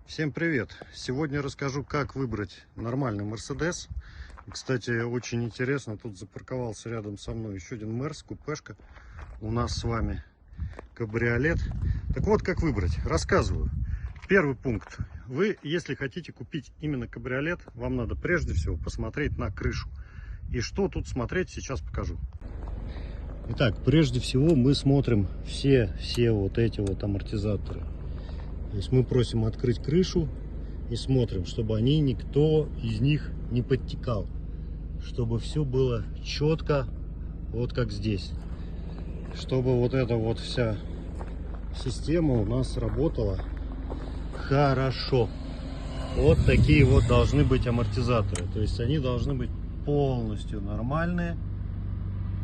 Всем привет! Сегодня расскажу, как выбрать нормальный Mercedes. Кстати, очень интересно, тут запарковался рядом со мной еще один Мерс, купешка. У нас с вами кабриолет. Так вот, как выбрать. Рассказываю. Первый пункт. Вы, если хотите купить именно кабриолет, вам надо прежде всего посмотреть на крышу. И что тут смотреть, сейчас покажу. Итак, прежде всего мы смотрим все вот эти вот амортизаторы. То есть мы просим открыть крышу и смотрим, чтобы никто из них не подтекал. Чтобы все было четко, вот как здесь. Чтобы вот эта вот вся система у нас работала хорошо. Вот такие вот должны быть амортизаторы. То есть они должны быть полностью нормальные.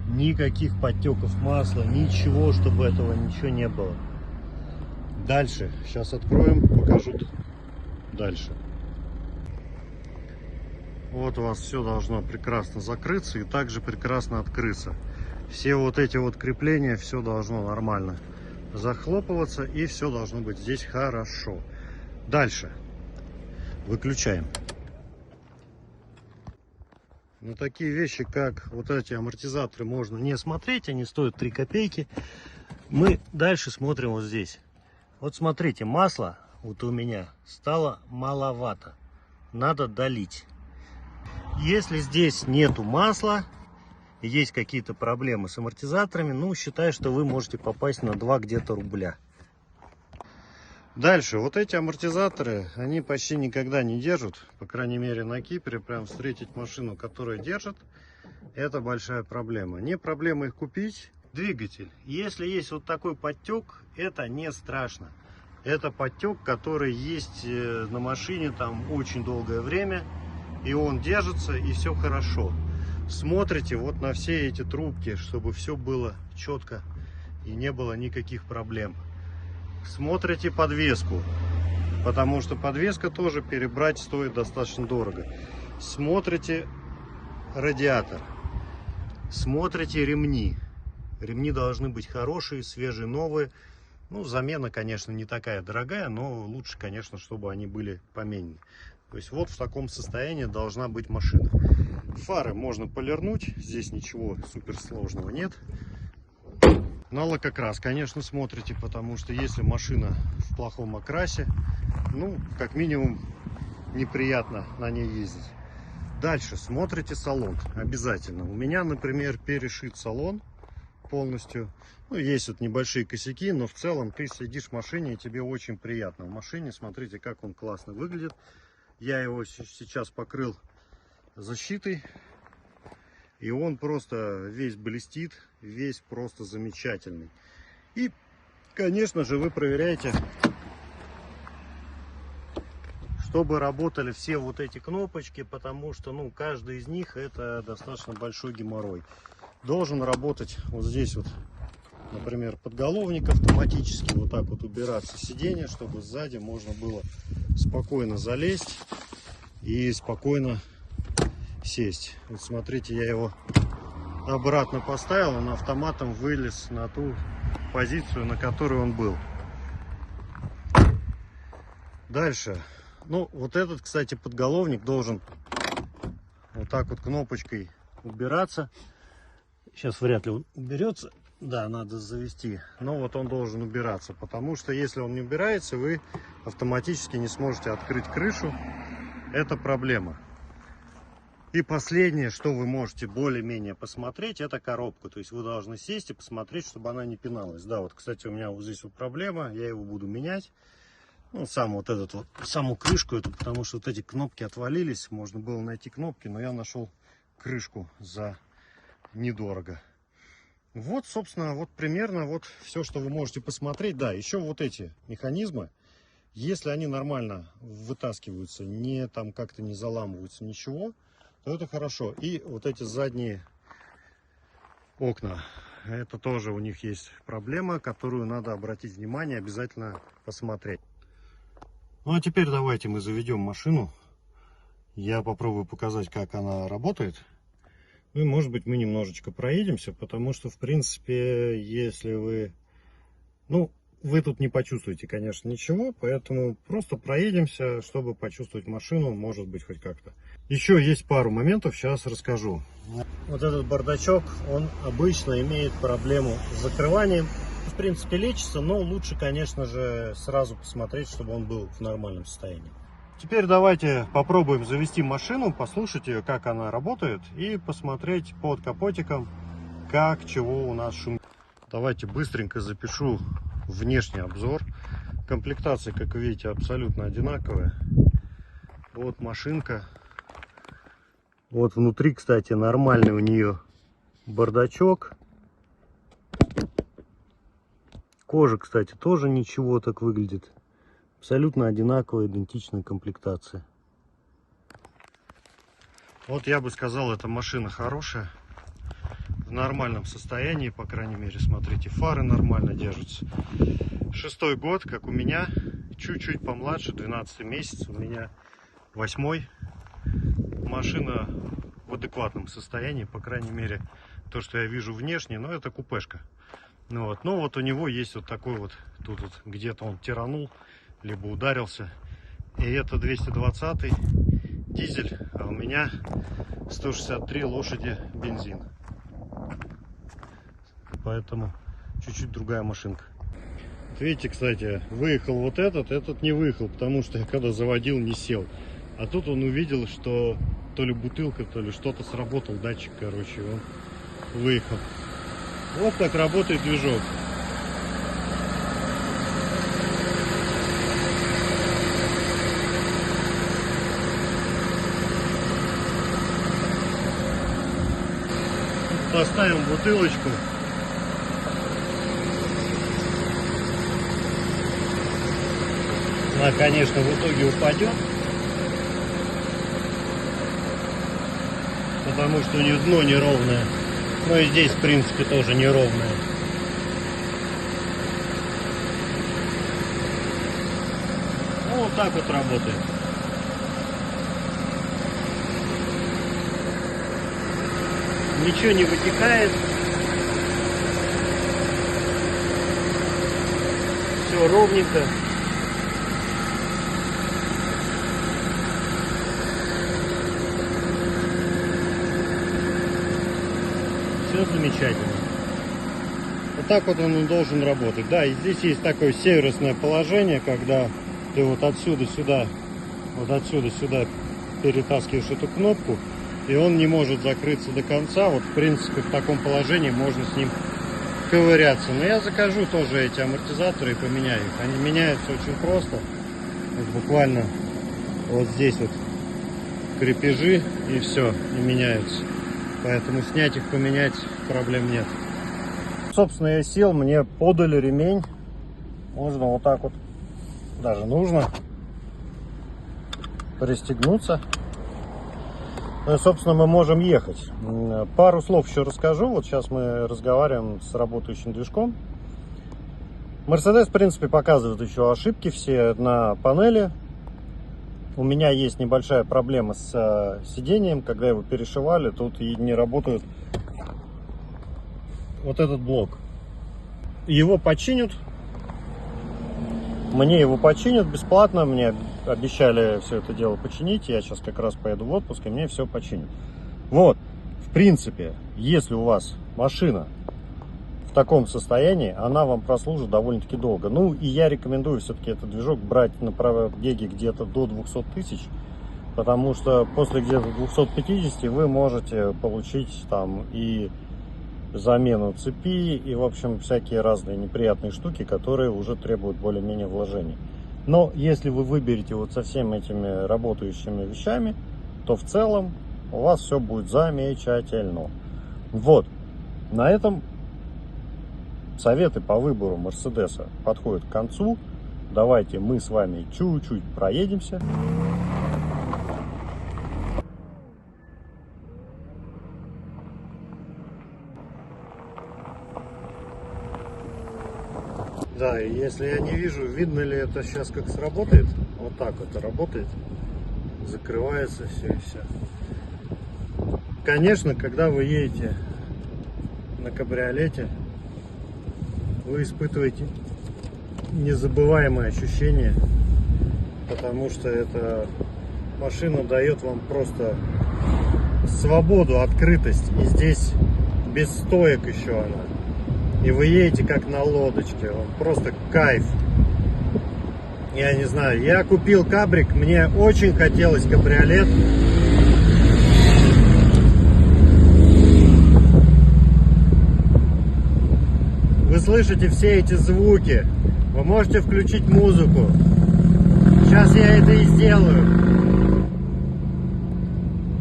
Никаких подтеков масла, ничего, чтобы этого ничего не было. Дальше, сейчас откроем, покажу дальше. Вот у вас все должно прекрасно закрыться и также прекрасно открыться. Все вот эти вот крепления, все должно нормально захлопываться и все должно быть здесь хорошо. Дальше выключаем. На такие вещи, как вот эти амортизаторы, можно не смотреть, они стоят 3 копейки. Мы дальше смотрим вот здесь. Вот смотрите, масло вот у меня стало маловато. Надо долить. Если здесь нету масла, есть какие-то проблемы с амортизаторами, ну, считай, что вы можете попасть на 2 где-то рубля. Дальше, вот эти амортизаторы, они почти никогда не держат. По крайней мере, на Кипре прям встретить машину, которая держит, это большая проблема. Не проблема их купить. Двигатель. Если есть вот такой подтек, это не страшно. Это подтек, который есть на машине там очень долгое время, и он держится, и все хорошо. Смотрите вот на все эти трубки, чтобы все было четко и не было никаких проблем. Смотрите подвеску, потому что подвеска тоже перебрать стоит достаточно дорого. Смотрите радиатор, смотрите ремни. Ремни должны быть хорошие, свежие, новые. Ну, замена, конечно, не такая дорогая, но лучше, конечно, чтобы они были поменены. То есть вот в таком состоянии должна быть машина. Фары можно полирнуть, здесь ничего суперсложного нет. На лакокрас, конечно, смотрите, потому что если машина в плохом окрасе, ну, как минимум, неприятно на ней ездить. Дальше смотрите салон, обязательно. У меня, например, перешит салон полностью. Ну, есть вот небольшие косяки, но в целом ты сидишь в машине и тебе очень приятно в машине. Смотрите, как он классно выглядит. Я его сейчас покрыл защитой, и он просто весь блестит, весь просто замечательный. И, конечно же, вы проверяете, чтобы работали все вот эти кнопочки, потому что, ну, каждый из них это достаточно большой геморрой. Должен работать вот здесь вот, например, подголовник автоматически, вот так вот убираться сиденье, чтобы сзади можно было спокойно залезть и спокойно сесть. Вот смотрите, я его обратно поставил, он автоматом вылез на ту позицию, на которой он был. Дальше, ну, вот этот, кстати, подголовник должен вот так вот кнопочкой убираться. Сейчас вряд ли он уберется. Да, надо завести. Но вот он должен убираться. Потому что если он не убирается, вы автоматически не сможете открыть крышу. Это проблема. И последнее, что вы можете более-менее посмотреть, это коробку. То есть вы должны сесть и посмотреть, чтобы она не пиналась. Да, вот, кстати, у меня вот здесь вот проблема. Я его буду менять. Ну, саму крышку эту, потому что вот эти кнопки отвалились. Можно было найти кнопки, но я нашел крышку за недорого. Вот, собственно, вот примерно вот все, что вы можете посмотреть. Да, еще вот эти механизмы, если они нормально вытаскиваются, не там как-то не заламываются, ничего, то это хорошо. И вот эти задние окна, это тоже у них есть проблема, которую надо обратить внимание, обязательно посмотреть. Ну а теперь давайте мы заведем машину. Я попробую показать, как она работает. Ну и, может быть, мы немножечко проедемся, потому что, в принципе, если вы... Ну, вы тут не почувствуете, конечно, ничего, поэтому просто проедемся, чтобы почувствовать машину, может быть, хоть как-то. Еще есть пару моментов, сейчас расскажу. Вот этот бардачок, он обычно имеет проблему с закрыванием. В принципе, лечится, но лучше, конечно же, сразу посмотреть, чтобы он был в нормальном состоянии. Теперь давайте попробуем завести машину, послушать ее, как она работает, и посмотреть под капотиком, как, чего у нас шумит. Давайте быстренько запишу внешний обзор. Комплектация, как вы видите, абсолютно одинаковая. Вот машинка. Вот внутри, кстати, нормальный у нее бардачок. Кожа, кстати, тоже ничего, так выглядит. Абсолютно одинаковая, идентичная комплектация. Вот я бы сказал, эта машина хорошая. В нормальном состоянии, по крайней мере, смотрите, фары нормально держатся. 6-й год, как у меня, чуть-чуть помладше, 12 месяц, у меня 8-й. Машина в адекватном состоянии, по крайней мере, то, что я вижу внешне, но это купешка. Ну вот у него есть вот такой вот, тут вот где-то он тиранул, либо ударился. И это 220-й дизель, а у меня 163 лошади бензин. Поэтому чуть-чуть другая машинка. Вот видите, кстати, выехал вот этот не выехал, потому что я когда заводил, не сел. А тут он увидел, что то ли бутылка, то ли что-то сработал, датчик, короче, он выехал. Вот так работает движок. Поставим бутылочку. Она, конечно, в итоге упадет, потому что у нее дно неровное. Ну и здесь, в принципе, тоже неровное. Ну, вот так вот работает. Ничего не вытекает. Все ровненько. Все замечательно. Вот так вот он должен работать. Да, и здесь есть такое северное положение, когда ты вот отсюда сюда, вот отсюда сюда перетаскиваешь эту кнопку, и он не может закрыться до конца. Вот, в принципе, в таком положении можно с ним ковыряться. Но я закажу тоже эти амортизаторы и поменяю их. Они меняются очень просто. Вот буквально вот здесь вот крепежи, и все, и меняются. Поэтому снять их, поменять проблем нет. Собственно, я сел, мне подали ремень. Можно вот так вот, даже нужно пристегнуться. Ну и, собственно, мы можем ехать. Пару слов еще расскажу. Вот сейчас мы разговариваем с работающим движком. Mercedes, в принципе, показывает еще ошибки все на панели. У меня есть небольшая проблема с сиденьем. Когда его перешивали, тут и не работает вот этот блок. Его починят. Мне его починят бесплатно. Мне обещали все это дело починить. Я сейчас как раз поеду в отпуск, и мне все починят. Вот, в принципе, если у вас машина в таком состоянии, она вам прослужит довольно-таки долго. Ну, и я рекомендую все-таки этот движок брать на пробеге где-то до 200 тысяч, потому что после где-то 250 вы можете получить там и замену цепи, и, в общем, всякие разные неприятные штуки, которые уже требуют более-менее вложений. Но если вы выберете вот со всеми этими работающими вещами, то в целом у вас все будет замечательно. Вот, на этом советы по выбору Мерседеса подходят к концу. Давайте мы с вами чуть-чуть проедемся. Да, и если я не вижу, видно ли это сейчас как сработает. Вот так вот работает. Закрывается все и все. Конечно, когда вы едете на кабриолете, вы испытываете незабываемое ощущение, потому что эта машина дает вам просто свободу, открытость. И здесь без стоек еще она. И вы едете как на лодочке. Просто кайф. Я не знаю, я купил кабрик, мне очень хотелось кабриолет. Вы слышите все эти звуки, вы можете включить музыку. Сейчас я это и сделаю.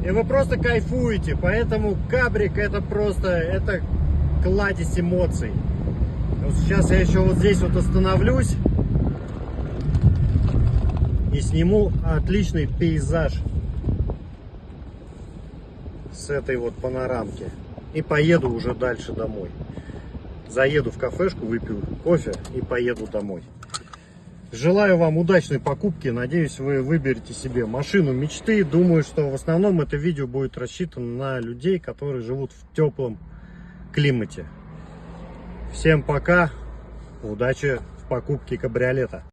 И вы просто кайфуете, поэтому кабрик это просто, это кладезь эмоций. Вот сейчас я еще вот здесь вот остановлюсь и сниму отличный пейзаж с этой вот панорамки. И поеду уже дальше домой. Заеду в кафешку, выпью кофе и поеду домой. Желаю вам удачной покупки. Надеюсь, вы выберете себе машину мечты. Думаю, что в основном это видео будет рассчитано на людей, которые живут в теплом климате. Всем пока. Удачи в покупке кабриолета.